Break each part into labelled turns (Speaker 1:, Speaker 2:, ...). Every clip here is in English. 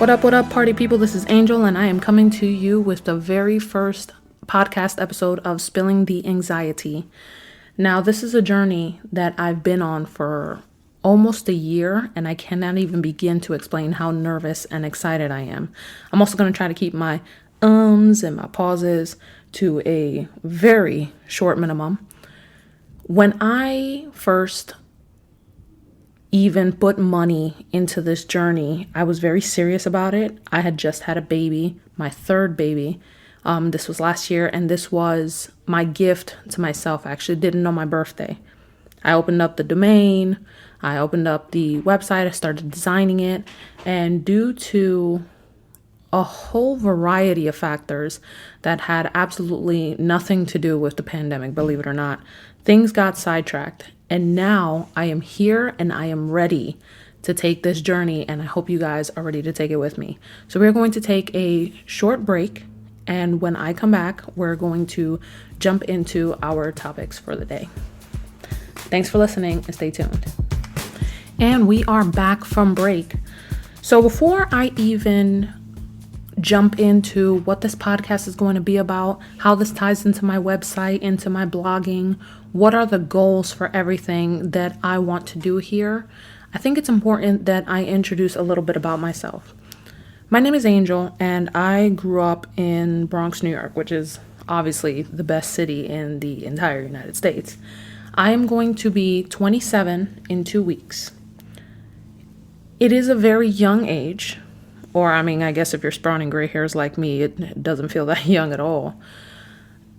Speaker 1: What up, party people? This is Angel, and I am coming to you with the very first podcast episode of Spilling the Anxietea. Now, this is a journey that I've been on for almost a year, and I cannot even begin to explain how nervous and excited I am. I'm also going to try to keep my ums and my pauses to a very short minimum. When I first even put money into this journey, I was very serious about it. I had just had a baby, my third baby. This was last year, and this was my gift to myself. I actually didn't know my birthday. I opened up the domain, I opened up the website, I started designing it, and due to a whole variety of factors that had absolutely nothing to do with the pandemic, believe it or not, things got sidetracked. And now I am here and I am ready to take this journey, and I hope you guys are ready to take it with me. So we're going to take a short break, and when I come back, we're going to jump into our topics for the day. Thanks for listening and stay tuned. And we are back from break. So before I even jump into what this podcast is going to be about, how this ties into my website, into my blogging, what are the goals for everything that I want to do here, I think it's important that I introduce a little bit about myself. My name is Angel, and I grew up in Bronx, New York, which is obviously the best city in the entire United States. I am going to be 27 in 2 weeks. It is a very young age. Or, I guess if you're sprouting gray hairs like me, it doesn't feel that young at all.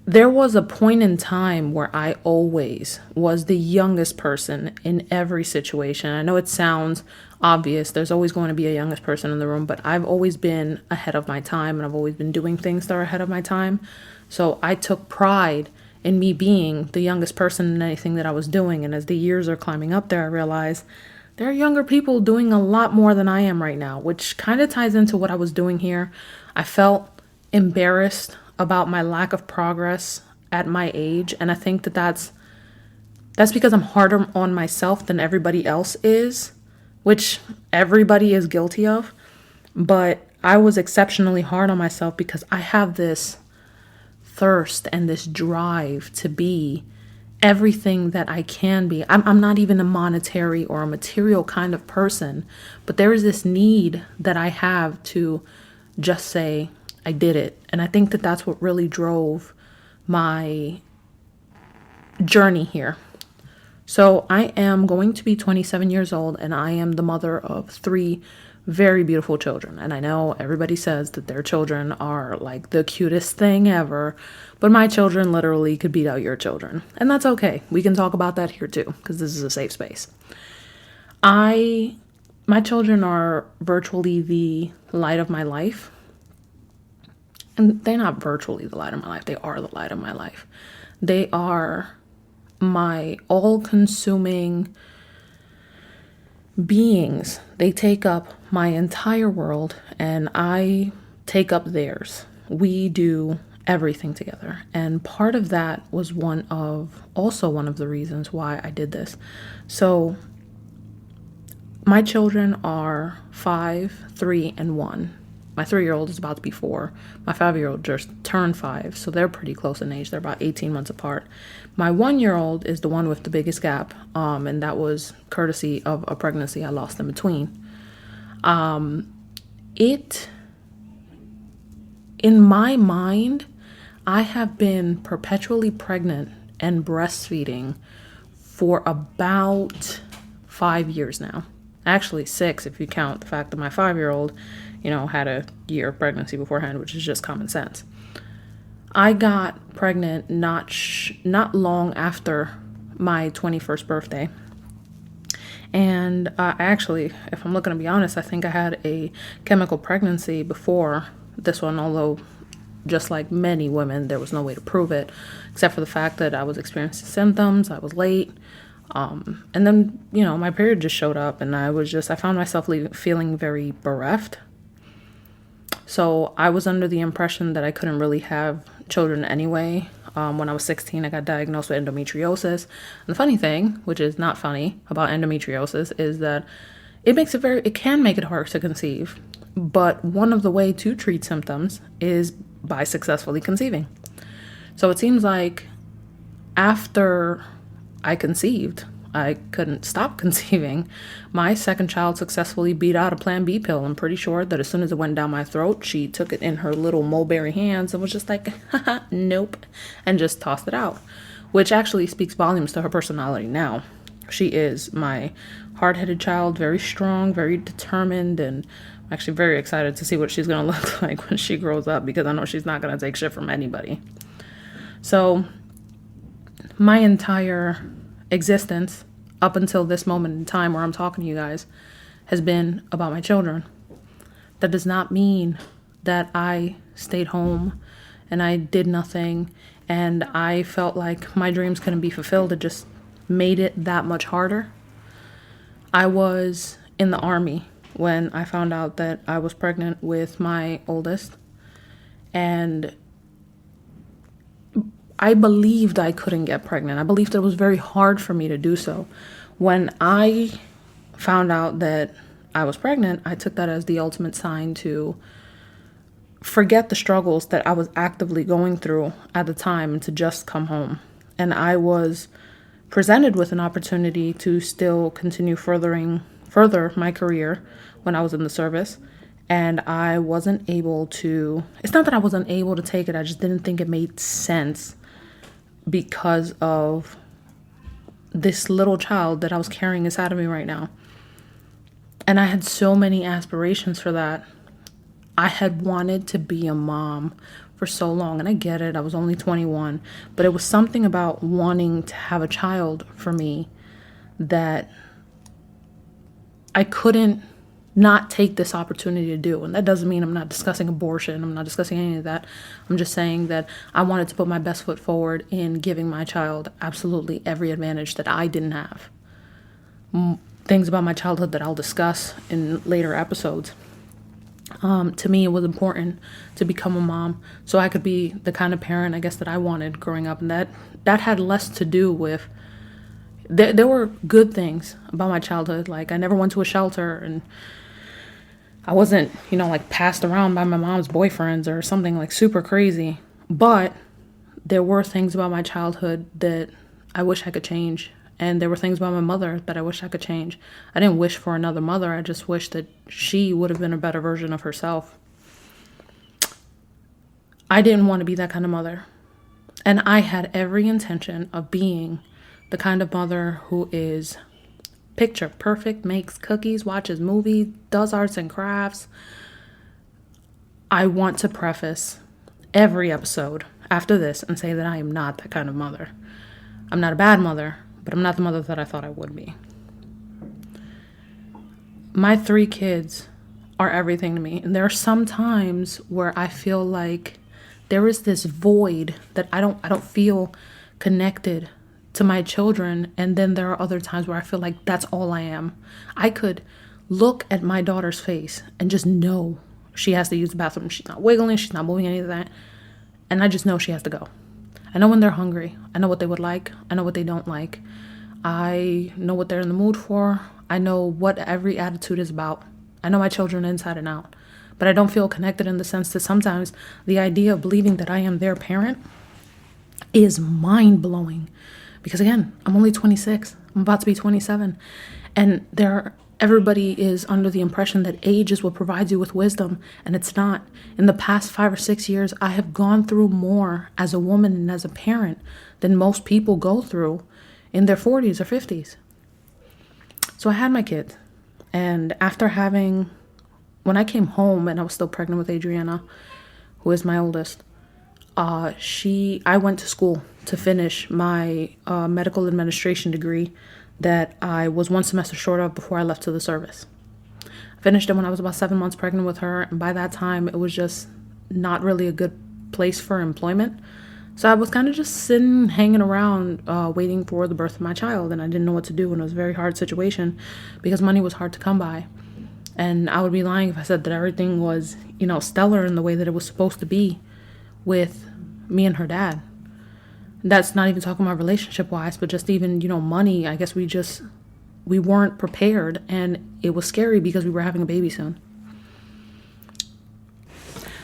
Speaker 1: There was a point in time where I always was the youngest person in every situation. I know it sounds obvious. There's always going to be a youngest person in the room, but I've always been ahead of my time, and I've always been doing things that are ahead of my time. So I took pride in me being the youngest person in anything that I was doing. And as the years are climbing up there, I realized there are younger people doing a lot more than I am right now, which kind of ties into what I was doing here. I felt embarrassed about my lack of progress at my age, and I think that's because I'm harder on myself than everybody else is, which everybody is guilty of. But I was exceptionally hard on myself because I have this thirst and this drive to be everything that I can be. I'm not even a monetary or a material kind of person, but there is this need that I have to just say, I did it. And I think that that's what really drove my journey here. So I am going to be 27 years old, and I am the mother of 3 very beautiful children. And I know everybody says that their children are like the cutest thing ever, but my children literally could beat out your children. And that's okay. We can talk about that here too, because this is a safe space. My children are virtually the light of my life. And they're not virtually the light of my life. They are the light of my life. They are my all-consuming beings. They take up my entire world, and I take up theirs. We do everything together. And part of that was one of the reasons why I did this. So my children are 5, 3, and 1. My 3-year-old is about to be 4. My 5-year-old just turned 5, so they're pretty close in age. They're about 18 months apart. My 1-year-old is the one with the biggest gap, and that was courtesy of a pregnancy I lost in between. In my mind, I have been perpetually pregnant and breastfeeding for about 5 years now. Actually 6 if you count the fact that my 5-year-old had a year of pregnancy beforehand, which is just common sense. I got pregnant not long after my 21st birthday. And actually, if I'm looking to be honest, I think I had a chemical pregnancy before this one, although just like many women, there was no way to prove it, except for the fact that I was experiencing symptoms, I was late. And then, my period just showed up, and I found myself feeling very bereft. So I was under the impression that I couldn't really have children anyway. When I was 16, I got diagnosed with endometriosis. And the funny thing, which is not funny about endometriosis, is that it can make it hard to conceive. But one of the way to treat symptoms is by successfully conceiving. So it seems like after I conceived, I couldn't stop conceiving. My second child successfully beat out a Plan B pill. I'm pretty sure that as soon as it went down my throat, she took it in her little mulberry hands and was just like, haha, nope, and just tossed it out, which actually speaks volumes to her personality now. She is my hard-headed child, very strong, very determined, and I'm actually very excited to see what she's going to look like when she grows up, because I know she's not going to take shit from anybody. So my entire existence up until this moment in time where I'm talking to you guys has been about my children. That does not mean that I stayed home and I did nothing and I felt like my dreams couldn't be fulfilled. It just made it that much harder. I was in the Army when I found out that I was pregnant with my oldest, and I believed I couldn't get pregnant. I believed it was very hard for me to do so. When I found out that I was pregnant, I took that as the ultimate sign to forget the struggles that I was actively going through at the time and to just come home. And I was presented with an opportunity to still continue further my career when I was in the service. And I wasn't able to, it's not that I wasn't able to take it, I just didn't think it made sense because of this little child that I was carrying inside of me right now. And I had so many aspirations for that. I had wanted to be a mom for so long, and I get it, I was only 21, but it was something about wanting to have a child for me that I couldn't not take this opportunity to do. And that doesn't mean I'm not discussing abortion. I'm not discussing any of that. I'm just saying that I wanted to put my best foot forward in giving my child absolutely every advantage that I didn't have. Things about my childhood that I'll discuss in later episodes. To me, it was important to become a mom so I could be the kind of parent, I guess, that I wanted growing up. And that had less to do with, there were good things about my childhood. Like, I never went to a shelter, and I wasn't, like passed around by my mom's boyfriends or something like super crazy. But there were things about my childhood that I wish I could change. And there were things about my mother that I wish I could change. I didn't wish for another mother. I just wish that she would have been a better version of herself. I didn't want to be that kind of mother. And I had every intention of being the kind of mother who is picture perfect, makes cookies, watches movies, does arts and crafts. I want to preface every episode after this and say that I am not that kind of mother. I'm not a bad mother, but I'm not the mother that I thought I would be. My 3 kids are everything to me. And there are some times where I feel like there is this void that I don't feel connected to my children. And then there are other times where I feel like that's all I am. I could look at my daughter's face and just know she has to use the bathroom. She's not wiggling. She's not moving any of that. And I just know she has to go. I know when they're hungry. I know what they would like. I know what they don't like. I know what they're in the mood for. I know what every attitude is about. I know my children inside and out. But I don't feel connected in the sense that sometimes the idea of believing that I am their parent is mind-blowing. Because again, I'm only 26. I'm about to be 27. And everybody is under the impression that age is what provides you with wisdom. And it's not. In the past 5 or 6 years, I have gone through more as a woman and as a parent than most people go through in their 40s or 50s. So I had my kids. And when I came home and I was still pregnant with Adriana, who is my oldest, I went to school to finish my medical administration degree that I was 1 semester short of before I left to the service. I finished it when I was about 7 months pregnant with her, and by that time it was just not really a good place for employment. So I was kind of just sitting, hanging around, waiting for the birth of my child, and I didn't know what to do, and it was a very hard situation because money was hard to come by. And I would be lying if I said that everything was, stellar in the way that it was supposed to be with me and her dad. That's not even talking about relationship-wise, but just even, money. I guess we weren't prepared, and it was scary because we were having a baby soon.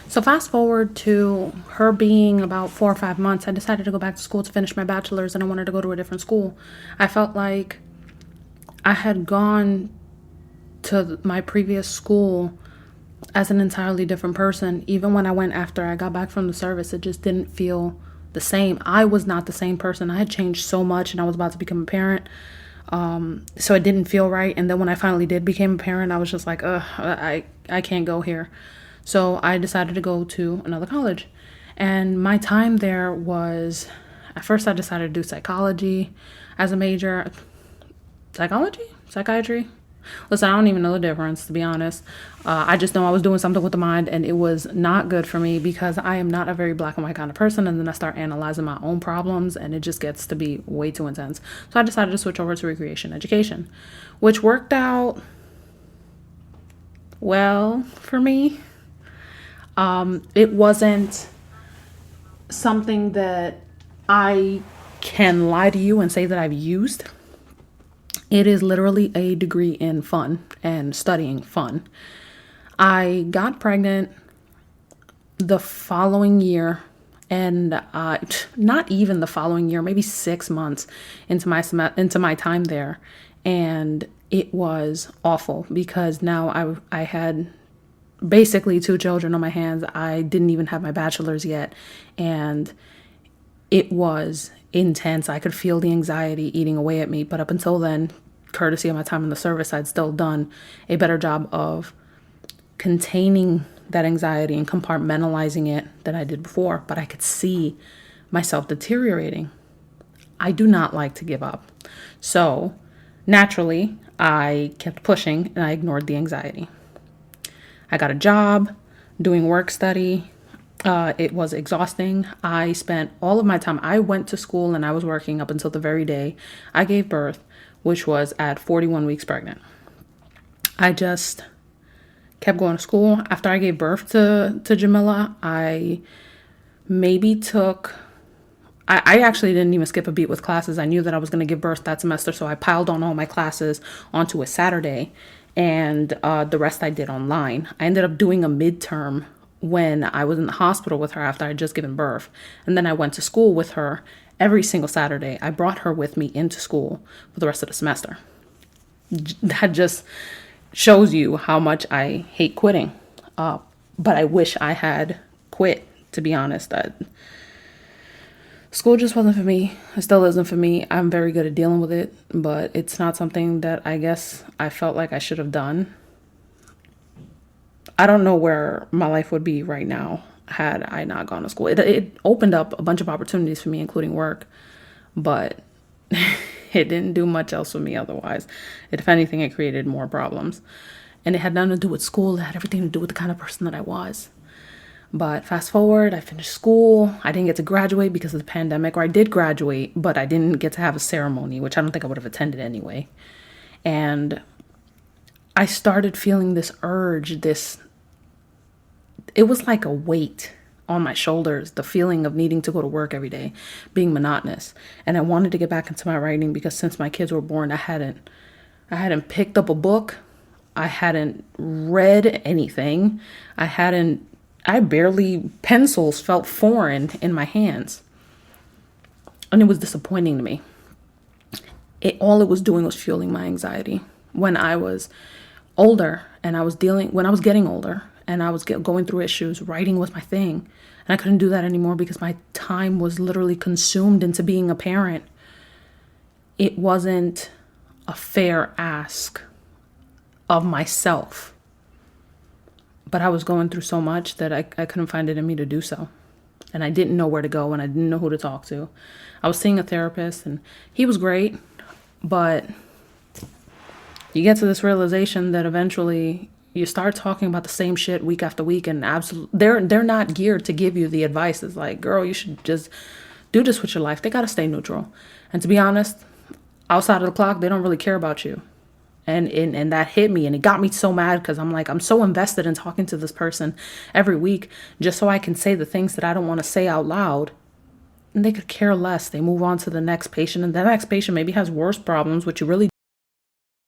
Speaker 1: So fast forward to her being about 4 or 5 months, I decided to go back to school to finish my bachelor's, and I wanted to go to a different school. I felt like I had gone to my previous school as an entirely different person. Even when I went after I got back from the service, it just didn't feel the same. I was not the same person. I had changed so much, and I was about to become a parent. So it didn't feel right. And then when I finally did become a parent, I was just like, I can't go here. So I decided to go to another college. And my time there was, at first I decided to do psychology as a major. Psychology? Psychiatry? Listen, I don't even know the difference, to be honest. I just know I was doing something with the mind, and it was not good for me because I am not a very black and white kind of person. And then I start analyzing my own problems, and it just gets to be way too intense. So I decided to switch over to recreation education, which worked out well for me. It wasn't something that I can lie to you and say that I've used. It is literally a degree in fun and studying fun. I got pregnant the following year, and not even the following year, maybe 6 months into my time there, and it was awful because now I had basically 2 children on my hands. I didn't even have my bachelor's yet, and it was intense. I could feel the anxiety eating away at me. But up until then, courtesy of my time in the service, I'd still done a better job of containing that anxiety and compartmentalizing it than I did before. But I could see myself deteriorating. I do not like to give up. So naturally, I kept pushing and I ignored the anxiety. I got a job doing work study. It was exhausting. I spent all of my time. I went to school and I was working up until the very day I gave birth, which was at 41 weeks pregnant. I just kept going to school. After I gave birth to Jamila, I actually didn't even skip a beat with classes. I knew that I was going to give birth that semester, so I piled on all my classes onto a Saturday, and the rest I did online. I ended up doing a midterm when I was in the hospital with her after I had just given birth. And then I went to school with her every single Saturday. I brought her with me into school for the rest of the semester. That just shows you how much I hate quitting. But I wish I had quit, to be honest. School just wasn't for me. It still isn't for me. I'm very good at dealing with it, but it's not something that I guess I felt like I should have done. I don't know where my life would be right now had I not gone to school. It opened up a bunch of opportunities for me, including work, but it didn't do much else for me otherwise. If anything, it created more problems. And it had nothing to do with school. It had everything to do with the kind of person that I was. But fast forward, I finished school. I didn't get to graduate because of the pandemic, or I did graduate, but I didn't get to have a ceremony, which I don't think I would have attended anyway. And I started feeling this urge, it was like a weight on my shoulders, the feeling of needing to go to work every day, being monotonous. And I wanted to get back into my writing because since my kids were born, I hadn't picked up a book. I hadn't read anything. Pencils felt foreign in my hands. And it was disappointing to me. All it was doing was fueling my anxiety. When I was older and when I was getting older and I was going through issues, writing was my thing. And I couldn't do that anymore because my time was literally consumed into being a parent. It wasn't a fair ask of myself. But I was going through so much that I couldn't find it in me to do so. And I didn't know where to go and I didn't know who to talk to. I was seeing a therapist and he was great, but you get to this realization that eventually you start talking about the same shit week after week, and they're not geared to give you the advice. It's like, girl, you should just do this with your life. They got to stay neutral. And to be honest, outside of the clock, they don't really care about you. And that hit me, and it got me so mad because I'm like, I'm so invested in talking to this person every week just so I can say the things that I don't want to say out loud. And they could care less. They move on to the next patient, and the next patient maybe has worse problems, which you really